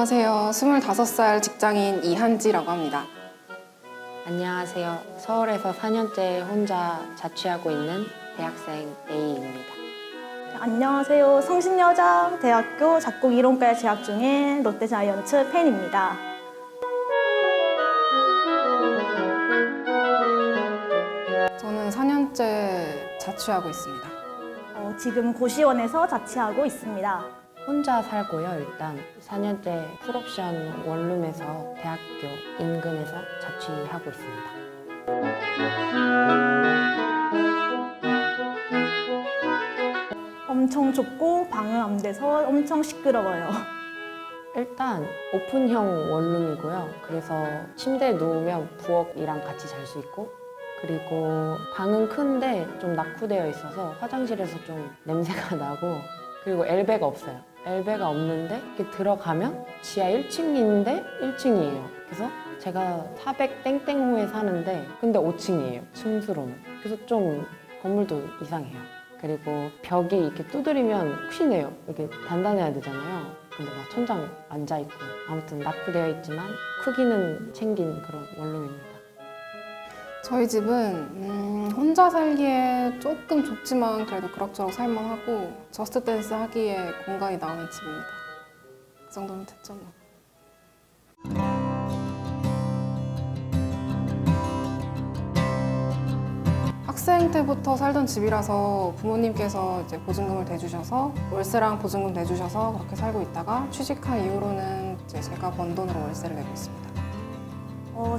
안녕하세요. 25살 직장인 이한지라고 합니다. 안녕하세요. 서울에서 4년째 혼자 자취하고 있는 대학생 A입니다. 안녕하세요. 성신여자 대학교 작곡 이론과에 재학 중인 롯데자이언츠 팬입니다. 저는 4년째 자취하고 있습니다. 지금 고시원에서 자취하고 있습니다. 혼자 살고요. 일단 4년째 풀옵션 원룸에서 대학교 인근에서 자취하고 있습니다. 엄청 좁고 방은 안 돼서 엄청 시끄러워요. 일단 오픈형 원룸이고요. 그래서 침대에 누우면 부엌이랑 같이 잘 수 있고, 그리고 방은 큰데 좀 낙후되어 있어서 화장실에서 좀 냄새가 나고, 그리고 엘베가 없어요. 엘베가 없는데 이렇게 들어가면 지하 1층인데 1층이에요. 그래서 제가 400땡땡호에 사는데 근데 5층이에요. 층수로는. 그래서 좀 건물도 이상해요. 그리고 벽이 이렇게 두드리면 퀴네요. 이렇게 단단해야 되잖아요. 근데 막 천장 앉아있고 아무튼 낙후되어 있지만 크기는 챙긴 그런 원룸입니다. 저희 집은 혼자 살기에 조금 좁지만 그래도 그럭저럭 살만하고 저스트 댄스 하기에 공간이 나오는 집입니다. 그 정도면 됐죠 뭐. 학생 때부터 살던 집이라서 부모님께서 이제 보증금을 대주셔서 월세랑 보증금 내주셔서 그렇게 살고 있다가 취직한 이후로는 이제 제가 번 돈으로 월세를 내고 있습니다.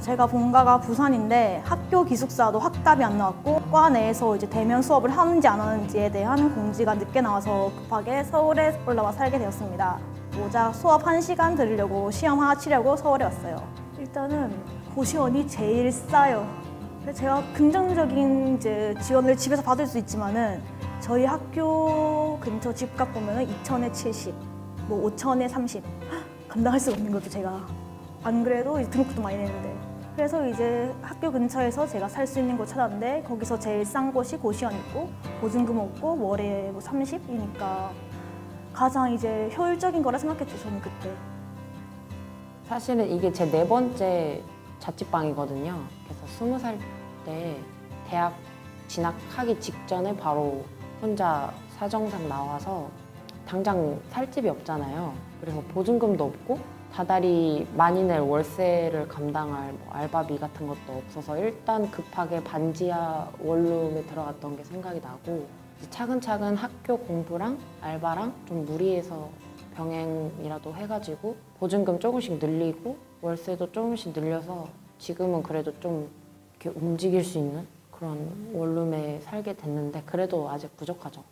제가 본가가 부산인데 학교 기숙사도 확답이 안 나왔고 과 내에서 이제 대면 수업을 하는지 안 하는지에 대한 공지가 늦게 나와서 급하게 서울에 올라와 살게 되었습니다. 오자 수업 1시간 들으려고 시험 하나 치려고 서울에 왔어요. 일단은 고시원이 제일 싸요. 제가 긍정적인 이제 지원을 집에서 받을 수 있지만은 저희 학교 근처 집값 보면은 2천에 70, 뭐 5천에 30 감당할 수가 없는 거죠 제가. 안 그래도 등록도 많이 냈는데. 그래서 이제 학교 근처에서 제가 살 수 있는 곳 찾았는데 거기서 제일 싼 곳이 고시원이고 보증금 없고 월에 뭐 30이니까 가장 이제 효율적인 거라 생각했죠 저는 그때. 사실은 이게 제 4번째 자취방이거든요. 그래서 20살 때 대학 진학하기 직전에 바로 혼자 사정상 나와서 당장 살 집이 없잖아요. 그래서 보증금도 없고 다달이 많이 낼 월세를 감당할 뭐 알바비 같은 것도 없어서 일단 급하게 반지하 원룸에 들어갔던 게 생각이 나고 이제 차근차근 학교 공부랑 알바랑 좀 무리해서 병행이라도 해가지고 보증금 조금씩 늘리고 월세도 조금씩 늘려서 지금은 그래도 좀 이렇게 움직일 수 있는 그런 원룸에 살게 됐는데 그래도 아직 부족하죠.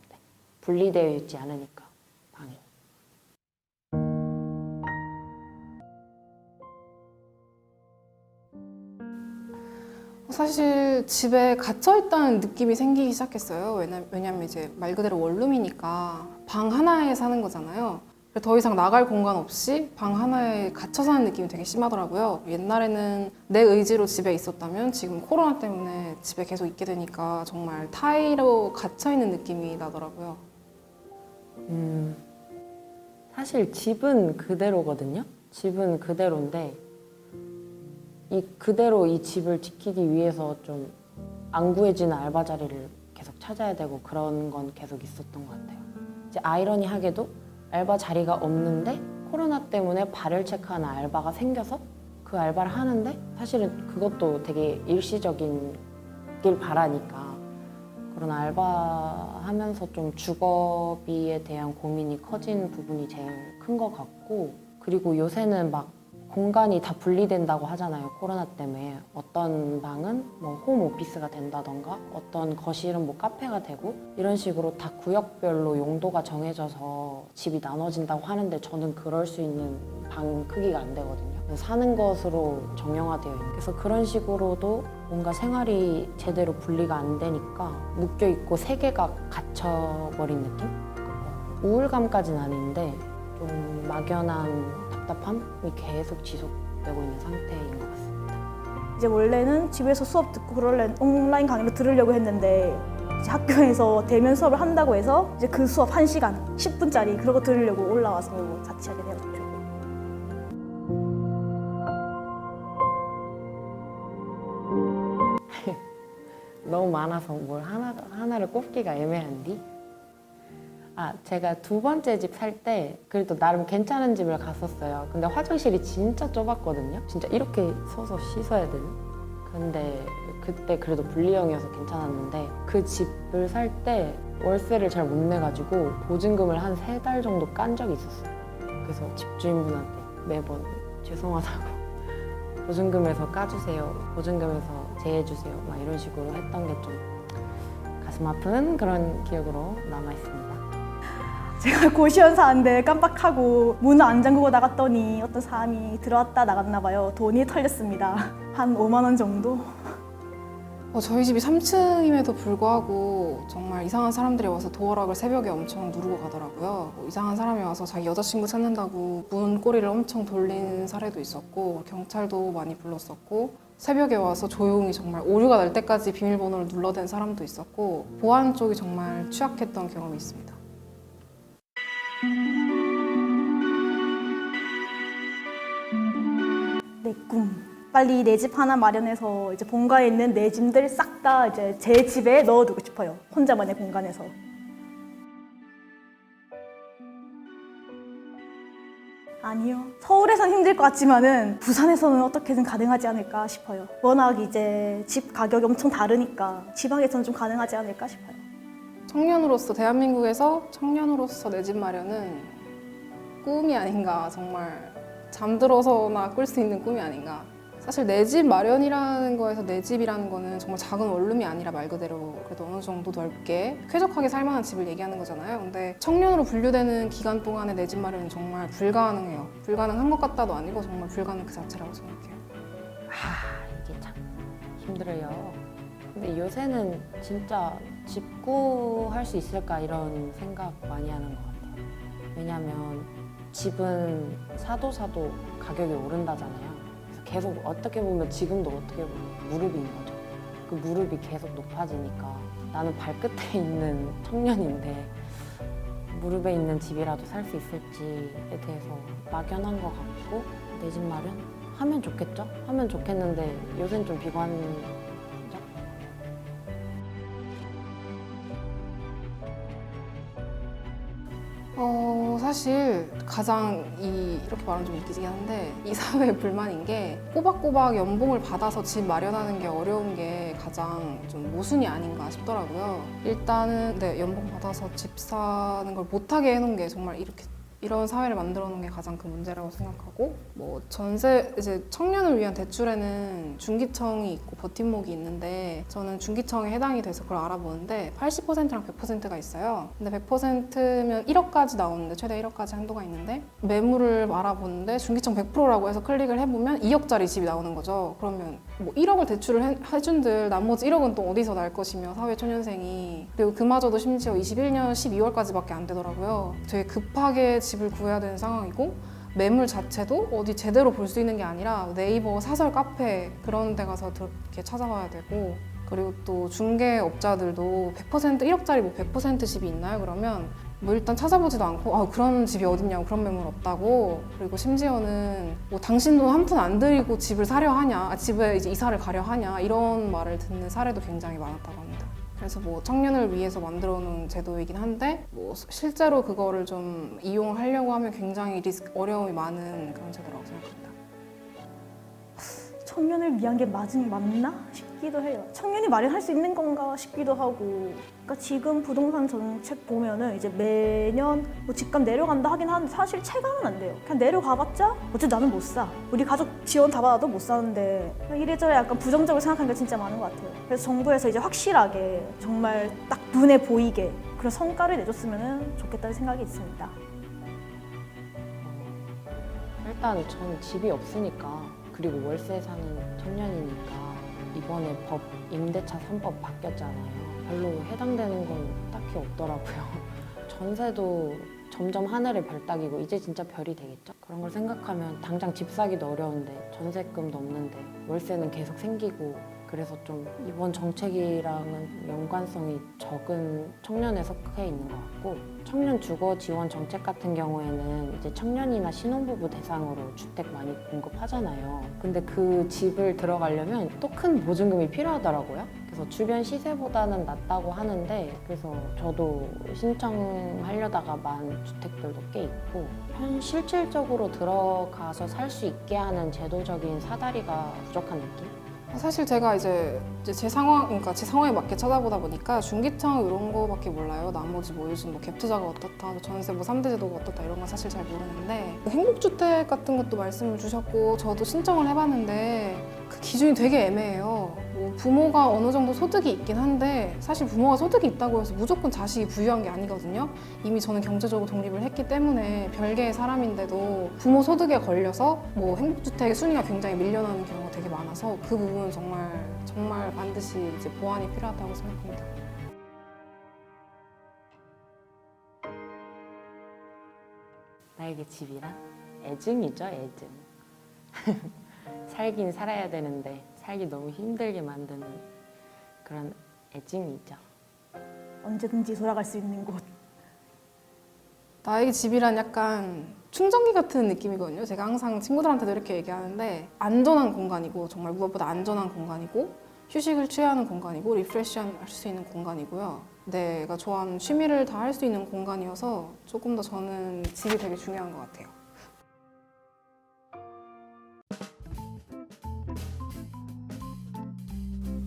네. 분리되어 있지 않으니까 방이. 사실 집에 갇혀있다는 느낌이 생기기 시작했어요. 왜냐면 이제 말 그대로 원룸이니까 방 하나에 사는 거잖아요. 더 이상 나갈 공간 없이 방 하나에 갇혀 사는 느낌이 되게 심하더라고요. 옛날에는 내 의지로 집에 있었다면 지금 코로나 때문에 집에 계속 있게 되니까 정말 타이로 갇혀있는 느낌이 나더라고요. 사실 집은 그대로거든요. 집은 그대로인데 그대로 이 집을 지키기 위해서 좀 안 구해지는 알바 자리를 계속 찾아야 되고 그런 건 계속 있었던 것 같아요. 이제 아이러니하게도 알바 자리가 없는데 코로나 때문에 발열 체크하는 알바가 생겨서 그 알바를 하는데 사실은 그것도 되게 일시적인 길 바라니까 그런 알바 하면서 좀 주거비에 대한 고민이 커진 부분이 제일 큰 것 같고 그리고 요새는 막 공간이 다 분리된다고 하잖아요. 코로나 때문에. 어떤 방은 뭐 홈오피스가 된다던가 어떤 거실은 뭐 카페가 되고 이런 식으로 다 구역별로 용도가 정해져서 집이 나눠진다고 하는데 저는 그럴 수 있는 방 크기가 안 되거든요. 사는 것으로 정형화되어 있는. 그래서 그런 식으로도 뭔가 생활이 제대로 분리가 안 되니까 묶여있고 세계가 갇혀버린 느낌? 우울감까지는 아닌데 좀 막연한 답답함이 계속 지속되고 있는 상태인 것 같습니다. 이제 원래는 집에서 수업 듣고 그럴래 온라인 강의로 들으려고 했는데 이제 학교에서 대면 수업을 한다고 해서 이제 그 수업 1시간 10분짜리 그런 거 들으려고 올라와서 자취하게 되었죠. 너무 많아서 뭘 하나를 꼽기가 애매한디. 제가 두 번째 집 살 때 그래도 나름 괜찮은 집을 갔었어요. 근데 화장실이 진짜 좁았거든요. 진짜 이렇게 서서 씻어야 되는. 근데 그때 그래도 분리형이어서 괜찮았는데 그 집을 살 때 월세를 잘 못 내가지고 보증금을 한 3달 정도 깐 적이 있었어요. 그래서 집주인분한테 매번 죄송하다고 보증금에서 까주세요, 보증금에서 제해주세요 막 이런 식으로 했던 게 좀 가슴 아픈 그런 기억으로 남아있습니다. 제가 고시원 사는데 깜빡하고 문을 안 잠그고 나갔더니 어떤 사람이 들어왔다 나갔나 봐요. 돈이 털렸습니다. 한 5만 원 정도? 저희 집이 3층임에도 불구하고 정말 이상한 사람들이 와서 도어락을 새벽에 엄청 누르고 가더라고요. 이상한 사람이 와서 자기 여자친구 찾는다고 문 꼬리를 엄청 돌린 사례도 있었고, 경찰도 많이 불렀었고, 새벽에 와서 조용히 정말 오류가 날 때까지 비밀번호를 눌러댄 사람도 있었고, 보안 쪽이 정말 취약했던 경험이 있습니다. 내 꿈. 빨리 내 집 하나 마련해서 이제 본가에 있는 내 짐들 싹 다 이제 제 집에 넣어두고 싶어요. 혼자만의 공간에서. 아니요. 서울에선 힘들 것 같지만은 부산에서는 어떻게든 가능하지 않을까 싶어요. 워낙 이제 집 가격이 엄청 다르니까 지방에서는 좀 가능하지 않을까 싶어요. 청년으로서, 대한민국에서 청년으로서 내 집 마련은 꿈이 아닌가, 정말 잠들어서나 꿀 수 있는 꿈이 아닌가. 사실 내 집 마련이라는 거에서 내 집이라는 거는 정말 작은 원룸이 아니라 말 그대로 그래도 어느 정도 넓게 쾌적하게 살만한 집을 얘기하는 거잖아요. 근데 청년으로 분류되는 기간 동안에 내 집 마련은 정말 불가능해요. 불가능한 것 같다도 아니고 정말 불가능 그 자체라고 생각해요. 이게 참 힘들어요. 근데 요새는 진짜 집 구할 수 있을까 이런 생각 많이 하는 것 같아요. 왜냐면 집은 사도 가격이 오른다잖아요. 그래서 계속 어떻게 보면 지금도 어떻게 보면 무릎인 거죠. 그 무릎이 계속 높아지니까 나는 발끝에 있는 청년인데 무릎에 있는 집이라도 살 수 있을지에 대해서 막연한 것 같고, 내 집 마련? 하면 좋겠죠? 하면 좋겠는데 요새는 좀 비관적? 사실 가장 이렇게 말하면 좀 웃기긴 한데 이 사회의 불만인 게 꼬박꼬박 연봉을 받아서 집 마련하는 게 어려운 게 가장 좀 모순이 아닌가 싶더라고요. 일단은 연봉 받아서 집 사는 걸 못하게 해놓은 게 정말 이런 사회를 만들어 놓은 게 가장 큰 문제라고 생각하고, 이제 청년을 위한 대출에는 중기청이 있고 버팀목이 있는데, 저는 중기청에 해당이 돼서 그걸 알아보는데 80%랑 100%가 있어요. 근데 100%면 1억까지 나오는데, 최대 1억까지 한도가 있는데, 매물을 알아보는데 중기청 100%라고 해서 클릭을 해보면 2억짜리 집이 나오는 거죠. 그러면 1억을 대출을 해준들 나머지 1억은 또 어디서 날 것이며, 사회 초년생이. 그리고 그마저도 심지어 21년 12월까지밖에 안 되더라고요. 되게 급하게 집을 구해야 되는 상황이고, 매물 자체도 어디 제대로 볼 수 있는 게 아니라 네이버 사설 카페 그런 데 가서 이렇게 찾아봐야 되고, 그리고 또 중개업자들도 100% 1억짜리 100% 집이 있나요? 그러면 일단 찾아보지도 않고 그런 집이 어딨냐고, 그런 매물 없다고. 그리고 심지어는 당신 돈 한 푼 안 들이고 집을 사려 하냐, 집에 이제 이사를 가려 하냐, 이런 말을 듣는 사례도 굉장히 많았다고 합니다. 그래서 청년을 위해서 만들어 놓은 제도이긴 한데 실제로 그거를 좀 이용을 하려고 하면 굉장히 어려움이 많은 그런 제도라고 생각합니다. 청년을 위한 게 맞나 싶기도 해요. 청년이 마련할 수 있는 건가 싶기도 하고. 그러니까 지금 부동산 정책 보면은 이제 매년 집값 내려간다 하긴 하는데 사실 체감은 안 돼요. 그냥 내려가봤자 어차피 나는 못 사. 우리 가족 지원 다 받아도 못 사는데, 이래저래 약간 부정적으로 생각하는 게 진짜 많은 것 같아요. 그래서 정부에서 이제 확실하게 정말 딱 눈에 보이게 그런 성과를 내줬으면 좋겠다는 생각이 있습니다. 일단 전 집이 없으니까, 그리고 월세 사는 청년이니까 이번에 임대차 3법 바뀌었잖아요. 별로 해당되는 건 딱히 없더라고요. 전세도 점점 하늘의 별 따기고 이제 진짜 별이 되겠죠? 그런 걸 생각하면 당장 집 사기도 어려운데 전세금도 없는데 월세는 계속 생기고, 그래서 좀 이번 정책이랑은 연관성이 적은 청년에 속해 있는 것 같고, 청년 주거 지원 정책 같은 경우에는 이제 청년이나 신혼부부 대상으로 주택 많이 공급하잖아요. 근데 그 집을 들어가려면 또 큰 보증금이 필요하더라고요. 그래서 주변 시세보다는 낮다고 하는데 그래서 저도 신청하려다가 만 주택들도 꽤 있고 실질적으로 들어가서 살 수 있게 하는 제도적인 사다리가 부족한 느낌? 사실 제가 이제 제 상황, 그러니까 제 상황에 맞게 찾아보다 보니까 중기청 이런 거밖에 몰라요. 나머지 뭐 요즘 뭐 갭 투자가 어떻다, 전세 뭐 3대 제도가 어떻다 이런 건 사실 잘 모르는데 행복주택 같은 것도 말씀을 주셨고 저도 신청을 해봤는데 그 기준이 되게 애매해요. 뭐 부모가 어느 정도 소득이 있긴 한데 사실 부모가 소득이 있다고 해서 무조건 자식이 부유한 게 아니거든요. 이미 저는 경제적으로 독립을 했기 때문에 별개의 사람인데도 부모 소득에 걸려서 뭐 행복주택의 순위가 굉장히 밀려나는 경우가 되게 많아서 그 부분은 정말 반드시 이제 보완이 필요하다고 생각합니다. 나에게 집이란? 애증이죠, 애증. 살긴 살아야 되는데 살기 너무 힘들게 만드는 그런 애증이죠. 언제든지 돌아갈 수 있는 곳. 나에게 집이란 약간 충전기 같은 느낌이거든요. 제가 항상 친구들한테도 이렇게 얘기하는데 안전한 공간이고 정말 무엇보다 안전한 공간이고 휴식을 취하는 공간이고 리프레시할 수 있는 공간이고요. 내가 좋아하는 취미를 다 할 수 있는 공간이어서 조금 더 저는 집이 되게 중요한 것 같아요.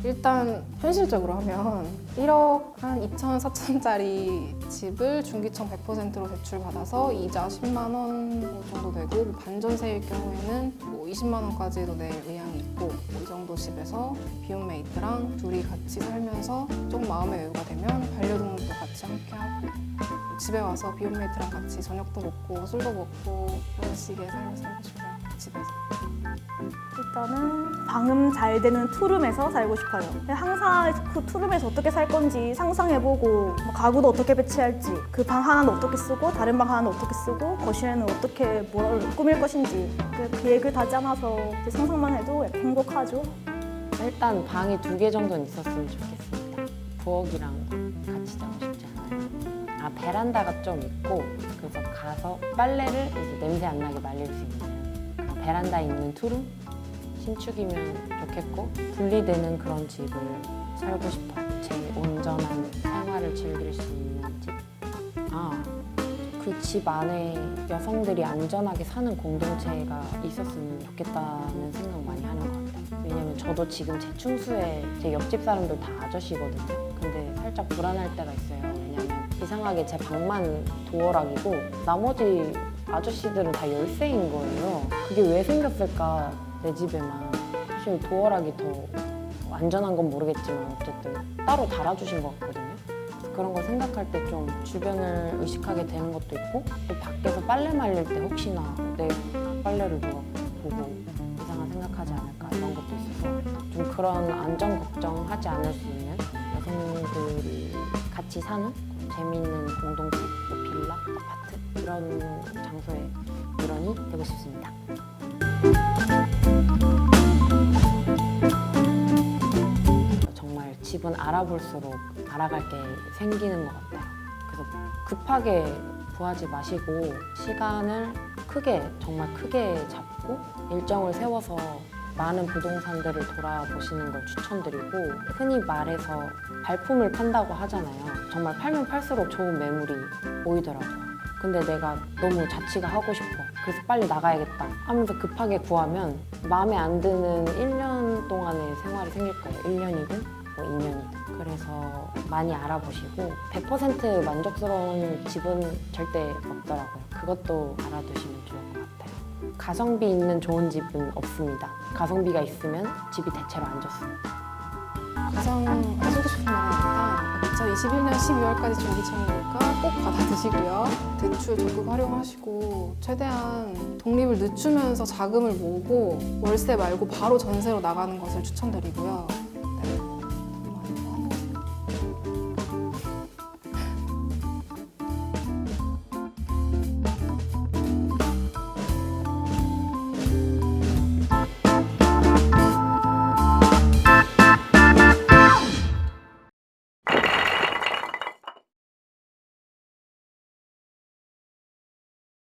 일단 현실적으로 하면 1억 한 2천, 4천짜리 집을 중기청 100%로 대출받아서 이자 10만 원 정도 되고 뭐 반전세일 경우에는 뭐 20만 원까지도 낼 의향이 있고 뭐이 정도 집에서 비움메이트랑 둘이 같이 살면서 조금 마음의 여유가 되면 반려동물도 같이 함께하고 집에 와서 비움메이트랑 같이 저녁도 먹고 술도 먹고 그런 식의 삶을 살고 싶어요. 집에서. 일단은 방음 잘 되는 투룸에서 살고 싶어요. 항상 그 투룸에서 어떻게 살 건지 상상해보고 뭐 가구도 어떻게 배치할지 그 방 하나는 어떻게 쓰고 다른 방 하나는 어떻게 쓰고 거실에는 어떻게 뭘 꾸밀 것인지 그 계획을 다지 않아서 이제 상상만 해도 약간 행복하죠. 일단 방이 2개 정도는 있었으면 좋겠습니다. 부엌이랑 같이 자고 싶지 않아요. 베란다가 좀 있고 그래서 가서 빨래를 이제 냄새 안 나게 말릴 수 있는 베란다에 있는 투룸? 신축이면 좋겠고 분리되는 그런 집을 살고 싶어요. 제 온전한 생활을 즐길 수 있는 집. 그 집 안에 여성들이 안전하게 사는 공동체가 있었으면 좋겠다는 생각 많이 하는 것 같아요. 왜냐면 저도 지금 제 충수에 제 옆집 사람들 다 아저씨거든요. 근데 살짝 불안할 때가 있어요. 왜냐면 이상하게 제 방만 도어락이고 나머지 아저씨들은 다 열쇠인 거예요. 그게 왜 생겼을까 내 집에만. 사실 도어락이 더 안전한 건 모르겠지만 어쨌든 따로 달아주신 것 같거든요. 그런 걸 생각할 때 좀 주변을 의식하게 되는 것도 있고 또 밖에서 빨래 말릴 때 혹시나 내 빨래를 누가 보고 이상한 생각하지 않을까 이런 것도 있어서 좀 그런 안전 걱정하지 않을 수 있는 여성들이 같이 사는 재미있는 공동체, 뭐 빌라, 아파트 이런 장소의 일원이 되고 싶습니다. 정말 집은 알아볼수록 알아갈 게 생기는 것 같아요. 그래서 급하게 구하지 마시고 시간을 정말 크게 잡고 일정을 세워서 많은 부동산들을 돌아보시는 걸 추천드리고 흔히 말해서 발품을 판다고 하잖아요. 정말 팔면 팔수록 좋은 매물이 보이더라고요. 근데 내가 너무 자취가 하고 싶어. 그래서 빨리 나가야겠다 하면서 급하게 구하면 마음에 안 드는 1년 동안의 생활이 생길 거예요. 1년이든 뭐 2년이든. 그래서 많이 알아보시고 100% 만족스러운 집은 절대 없더라고요. 그것도 알아두시면 좋을 것 같아요. 가성비 있는 좋은 집은 없습니다. 가성비가 있으면 집이 대체로 안 좋습니다. 가장 하시고 싶은 말은 일단 2021년 12월까지 중기청이니까 꼭 받아드시고요. 대출 적극 활용하시고 최대한 독립을 늦추면서 자금을 모으고 월세 말고 바로 전세로 나가는 것을 추천드리고요.